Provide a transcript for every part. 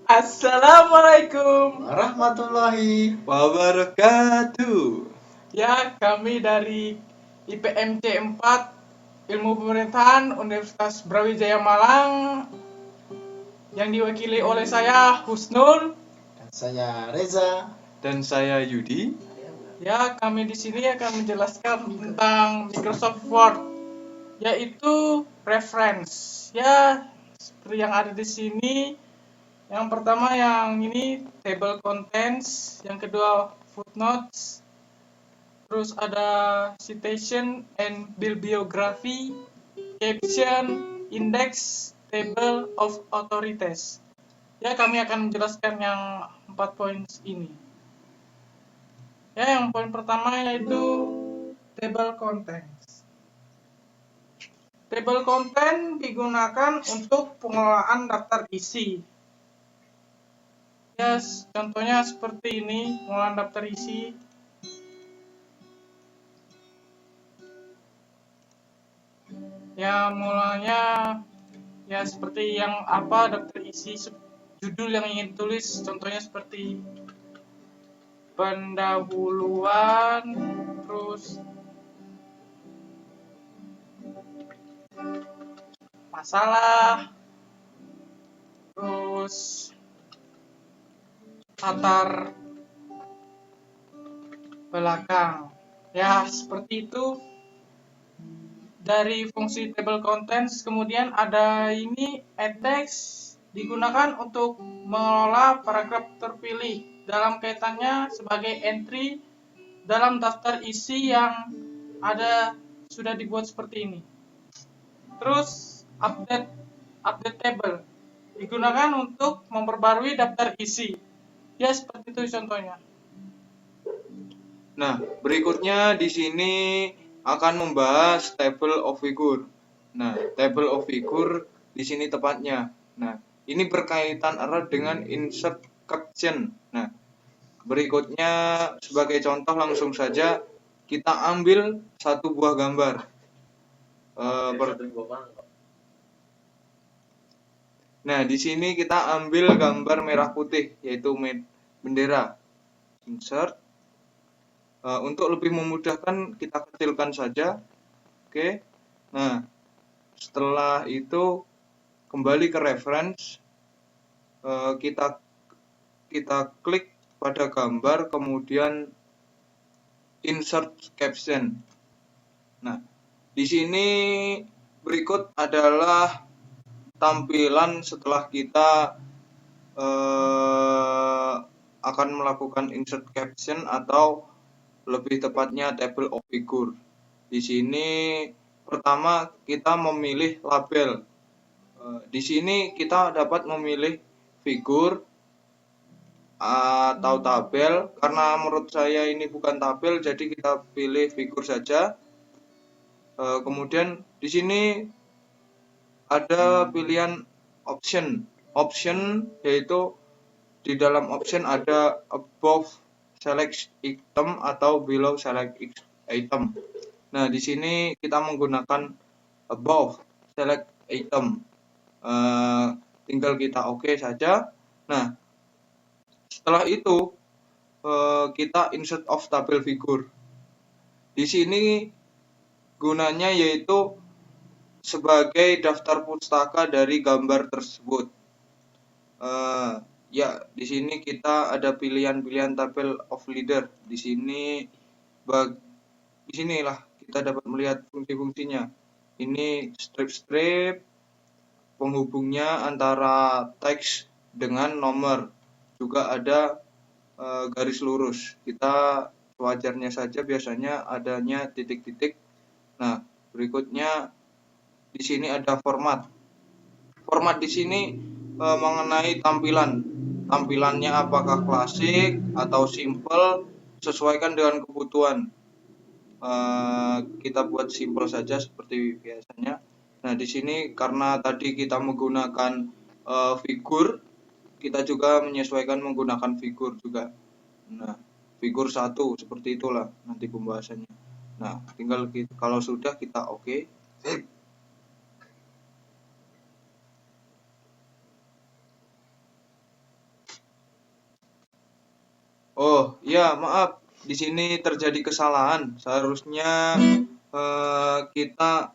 Assalamualaikum warahmatullahi wabarakatuh. ya, kami dari IPMC 4 Ilmu Pemerintahan Universitas Brawijaya Malang yang diwakili oleh saya Husnul Dan saya Reza. Dan saya Yudi. Ya, kami di sini akan menjelaskan tentang Microsoft Word, yaitu reference. Ya, seperti yang ada di sini. Yang pertama yang ini table contents, yang kedua footnotes, terus ada citation and bibliography, caption, index, table of authorities. Ya, kami akan menjelaskan yang 4 poin ini. Ya, yang poin pertama yaitu table contents. Table content digunakan untuk pengelolaan daftar isi. Ya, contohnya seperti ini, pengelolaan daftar isi. Ya, mulanya ya seperti yang daftar isi judul yang ingin tulis, contohnya seperti pendahuluan, terus masalah, terus latar belakang. Ya, seperti itu dari fungsi table contents. Kemudian ada ini text, digunakan untuk mengelola paragraf terpilih dalam kaitannya sebagai entry dalam daftar isi yang ada sudah dibuat seperti ini. Terus update table digunakan untuk memperbarui daftar isi. Ya, seperti itu contohnya. Nah, berikutnya di sini akan membahas table of figure. Nah, table of figure di sini tepatnya. Nah, ini berkaitan erat dengan insert caption. Nah, berikutnya sebagai contoh langsung saja kita ambil satu buah gambar. Nah, di sini kita ambil gambar merah putih, yaitu bendera. Insert. Untuk lebih memudahkan kita kecilkan saja. Oke. Nah, setelah itu kembali ke reference, kita klik pada gambar, kemudian insert caption. Nah, di sini berikut adalah tampilan setelah kita akan melakukan insert caption atau lebih tepatnya table of figure. Di sini pertama kita memilih label. Di sini kita dapat memilih figur atau tabel. Karena menurut saya ini bukan tabel, jadi kita pilih figur saja. Kemudian di sini ada pilihan option. Option yaitu di dalam option ada above select item atau below select item. Nah, di sini kita menggunakan above select item. Tinggal kita oke saja. Nah, setelah itu kita insert of table figure. Di sini gunanya yaitu sebagai daftar pustaka dari gambar tersebut. Ya, di sini kita ada pilihan-pilihan table of leader. Di sinilah kita dapat melihat fungsi-fungsinya. Ini strip-strip, penghubungnya antara teks dengan nomor. Juga ada garis lurus. Kita wajarnya saja biasanya adanya titik-titik. Nah, berikutnya di sini ada format. Format di sini mengenai tampilannya apakah klasik atau simple, sesuaikan dengan kebutuhan. Kita buat simple saja seperti biasanya. Nah, di sini karena tadi kita menggunakan figur, kita juga menyesuaikan menggunakan figur juga. Nah, figur 1 seperti itulah nanti pembahasannya. Nah, tinggal kalau sudah kita oke. Oh ya, maaf, di sini terjadi kesalahan. Seharusnya kita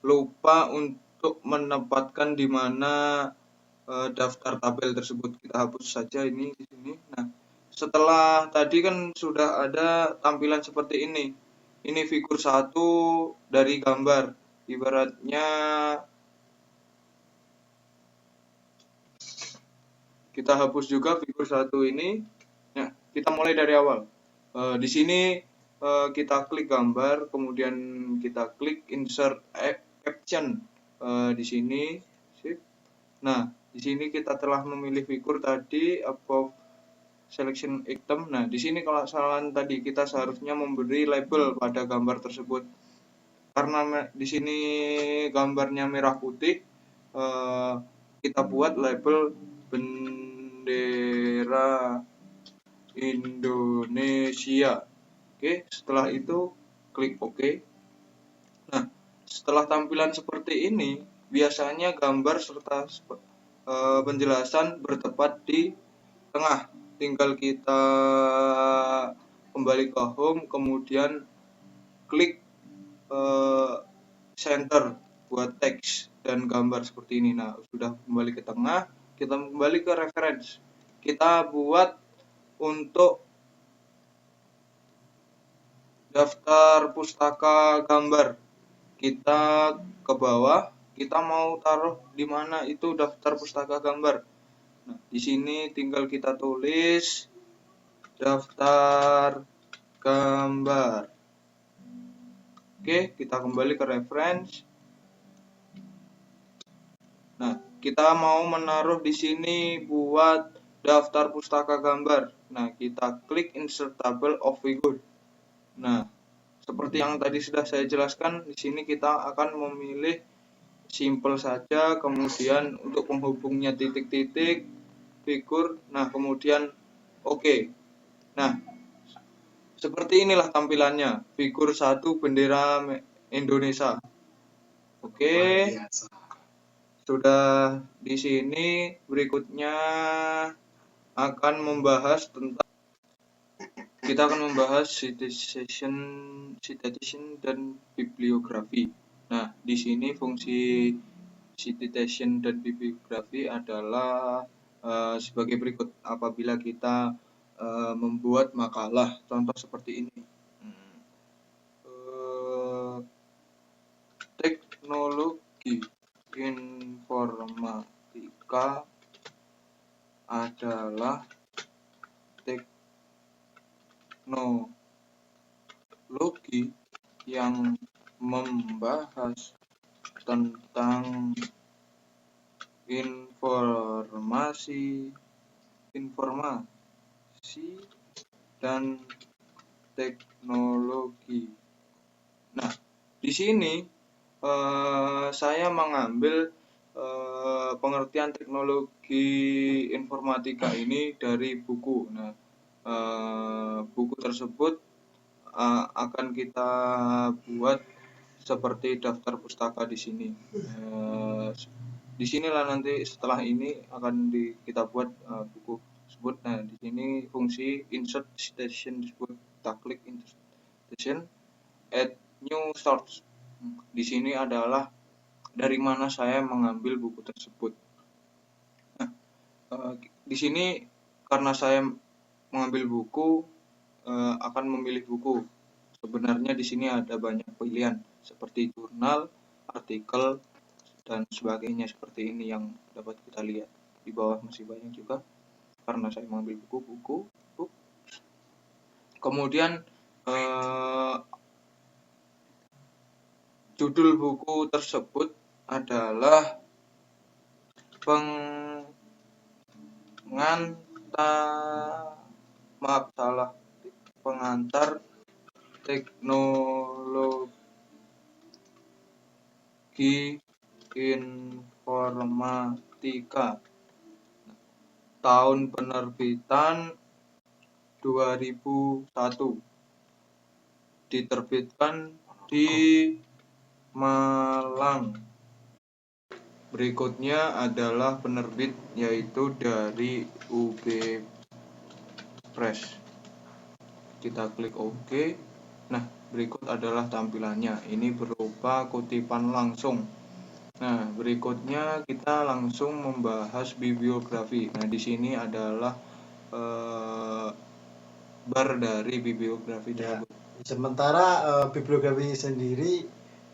lupa untuk menempatkan di mana daftar tabel tersebut. Kita hapus saja ini di sini. Nah, setelah tadi kan sudah ada tampilan seperti ini. Ini figur 1 dari gambar. Ibaratnya kita hapus juga figur 1 ini. Nah, kita mulai dari awal. Di sini kita klik gambar, kemudian kita klik insert caption di sini. Sip. Nah, di sini kita telah memilih figur tadi above selection item. Nah, di sini kalau kesalahan tadi kita seharusnya memberi label pada gambar tersebut. Karena di sini gambarnya merah putih, kita buat label bendera Indonesia. Oke, setelah itu klik OK. Nah, setelah tampilan seperti ini, biasanya gambar serta penjelasan bertepat di tengah. Tinggal kita kembali ke home, kemudian klik center buat teks dan gambar seperti ini. Nah, sudah kembali ke tengah, kita kembali ke reference. Kita buat untuk daftar pustaka gambar. Kita ke bawah, kita mau taruh di mana itu daftar pustaka gambar. Nah, di sini tinggal kita tulis daftar gambar. Oke, kita kembali ke reference. Nah, kita mau menaruh di sini buat daftar pustaka gambar. Nah, kita klik insert table of figure. Nah, seperti yang tadi sudah saya jelaskan, di sini kita akan memilih simple saja, kemudian untuk penghubungnya titik-titik, figur, nah kemudian oke. Nah, seperti inilah tampilannya, figur 1 bendera Indonesia. Oke. Sudah di sini, berikutnya akan membahas tentang kita akan membahas citation dan bibliografi. Nah, di sini fungsi citation dan bibliografi adalah sebagai berikut. Apabila kita membuat makalah, contoh seperti ini. Teknologi informatika adalah teknologi yang membahas tentang informasi dan teknologi. Nah, di sini saya mengambil pengertian teknologi informatika ini dari buku. Nah, buku tersebut akan kita buat seperti daftar pustaka di sini. Di sinilah nanti setelah ini akan kita buat buku tersebut. Nah, di sini fungsi insert citation disebut. Kita klik insert citation, add new source. Di sini adalah dari mana saya mengambil buku tersebut. Nah, di sini karena saya mengambil buku, akan memilih buku. Sebenarnya di sini ada banyak pilihan seperti jurnal, artikel, dan sebagainya seperti ini yang dapat kita lihat. Di bawah masih banyak juga karena saya mengambil buku. Kemudian judul buku tersebut adalah pengantar teknologi informatika. Tahun penerbitan 2001. Diterbitkan di Malang. Berikutnya adalah penerbit, yaitu dari UB Press. kita klik OK. Nah, berikut adalah tampilannya. Ini berupa kutipan langsung. Nah, berikutnya kita langsung membahas bibliografi. Nah, di sini adalah bar dari bibliografi tersebut. Sementara bibliografi sendiri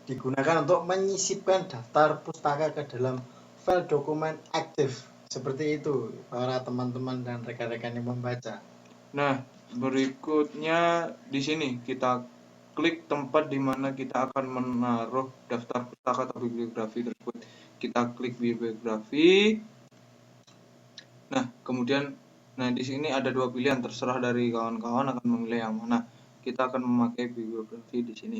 digunakan untuk menyisipkan daftar pustaka ke dalam file dokumen aktif. Seperti itu para teman-teman dan rekan-rekan yang membaca. Nah, berikutnya di sini kita klik tempat di mana kita akan menaruh daftar pustaka atau bibliografi tersebut. Kita klik bibliografi. Nah, kemudian di sini ada dua pilihan, terserah dari kawan-kawan akan memilih yang mana. Kita akan memakai bibliografi di sini.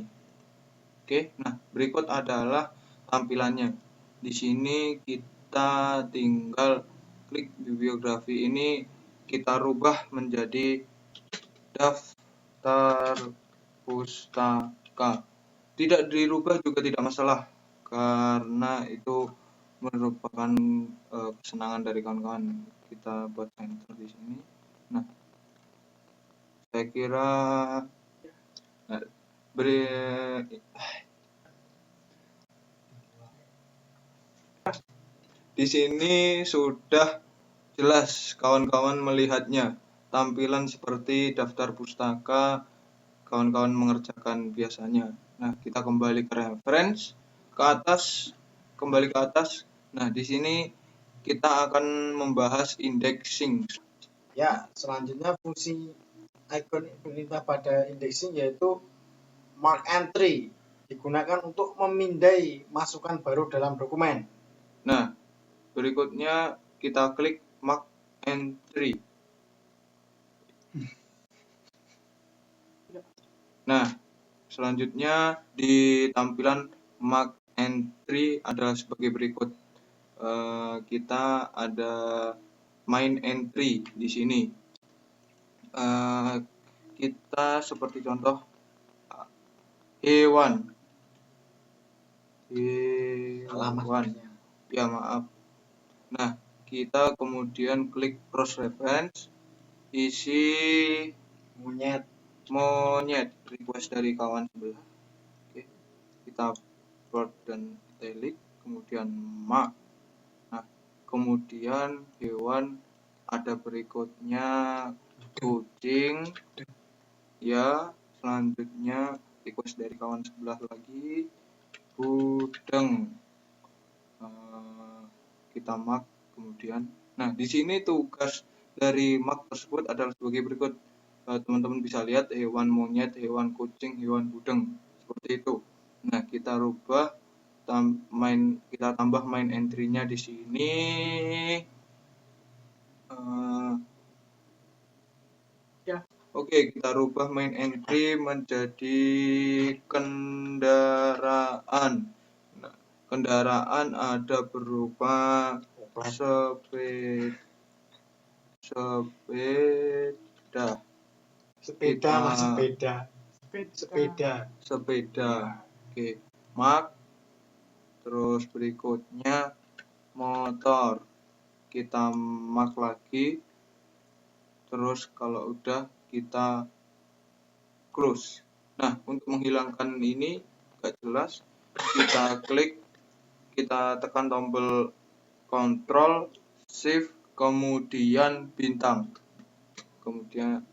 Oke, nah berikut adalah tampilannya. Di sini kita tinggal klik bibliografi ini, kita rubah menjadi daftar pustaka. Tidak dirubah juga tidak masalah, karena itu merupakan kesenangan dari kawan-kawan. Kita buat enter di sini. Nah, saya kira di sini sudah jelas kawan-kawan melihatnya. Tampilan seperti daftar pustaka kawan-kawan mengerjakan biasanya. Nah, kita kembali ke reference, ke atas, kembali ke atas. Nah, di sini kita akan membahas indexing. Ya, selanjutnya fungsi icon perintah pada indexing yaitu mark entry, digunakan untuk memindai masukan baru dalam dokumen. Nah, berikutnya kita klik mark entry. Nah, selanjutnya di tampilan mark entry adalah sebagai berikut. Kita ada main entry di sini. Kita seperti contoh hewan. Ya, maaf. Nah, kita kemudian klik cross reference, isi monyet request dari kawan sebelah. Oke. Kita bold dan italic, kemudian mark. Nah, kemudian hewan ada berikutnya kucing. Ya, selanjutnya request dari kawan sebelah lagi budeng. Kita mark kemudian. Nah, di sini tugas dari mark tersebut adalah sebagai berikut. Teman-teman bisa lihat hewan monyet, hewan kucing, hewan budeng, seperti itu. Nah, kita rubah kita tambah main entry-nya di sini. Oke, kita rubah main entry menjadi kendaraan. Nah, kendaraan ada berupa sepeda. Oke, mark. Terus berikutnya motor. Kita mark lagi. Terus kalau udah kita close. Nah, untuk menghilangkan ini gak jelas, kita klik, kita tekan tombol Ctrl Shift kemudian bintang. Kemudian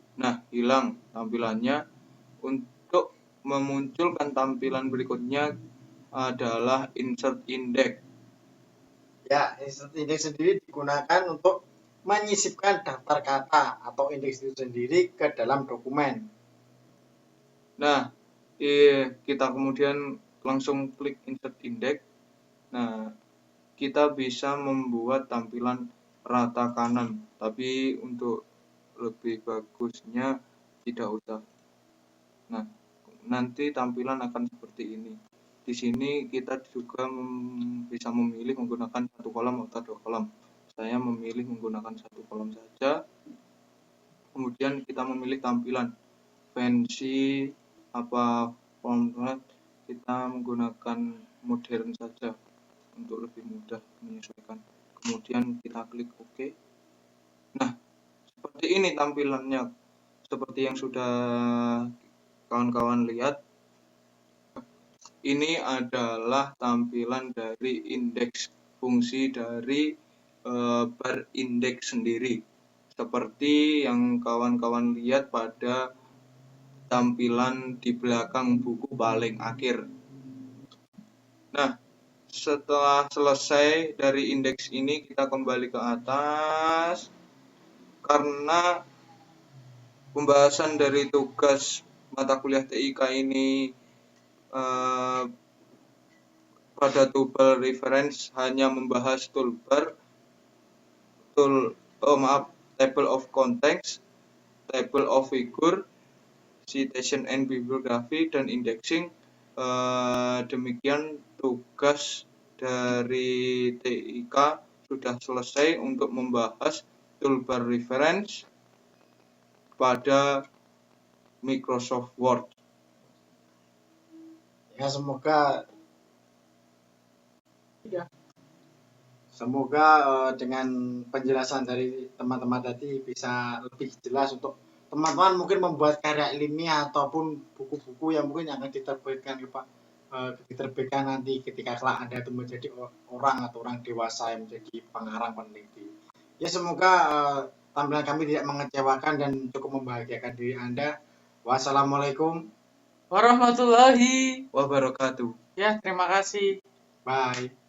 hilang tampilannya. Untuk memunculkan tampilan berikutnya adalah insert index. Ya, insert index sendiri digunakan untuk menyisipkan daftar kata atau indeks itu sendiri ke dalam dokumen. Nah, kita kemudian langsung klik insert index. Nah, kita bisa membuat tampilan rata kanan, tapi untuk lebih bagusnya tidak usah. Nah, nanti tampilan akan seperti ini. Di sini kita juga bisa memilih menggunakan satu kolom atau dua kolom. Saya memilih menggunakan satu kolom saja. Kemudian kita memilih tampilan fancy apa format, kita menggunakan modern saja untuk lebih mudah menyesuaikan. Kemudian kita klik OK. Nah, seperti ini tampilannya. seperti yang sudah kawan-kawan lihat, ini adalah tampilan dari indeks fungsi dari bar indeks sendiri, seperti yang kawan-kawan lihat pada tampilan di belakang buku paling akhir. Nah, setelah selesai dari indeks ini, kita kembali ke atas karena pembahasan dari tugas mata kuliah TIK ini pada table reference hanya membahas table of contents, table of figure, citation and bibliography, dan indexing. Demikian tugas dari TIK sudah selesai untuk membahas toolbar reference pada Microsoft Word. Ya, semoga dengan penjelasan dari teman-teman tadi bisa lebih jelas untuk teman-teman mungkin membuat karya ilmiah ataupun buku-buku yang mungkin akan diterbitkan nanti ketika kelak Anda itu menjadi orang atau orang dewasa yang menjadi pengarang peneliti. Ya, semoga tampilan kami tidak mengecewakan dan cukup membahagiakan diri Anda. Wassalamualaikum Warahmatullahi wabarakatuh. ya, terima kasih. Bye.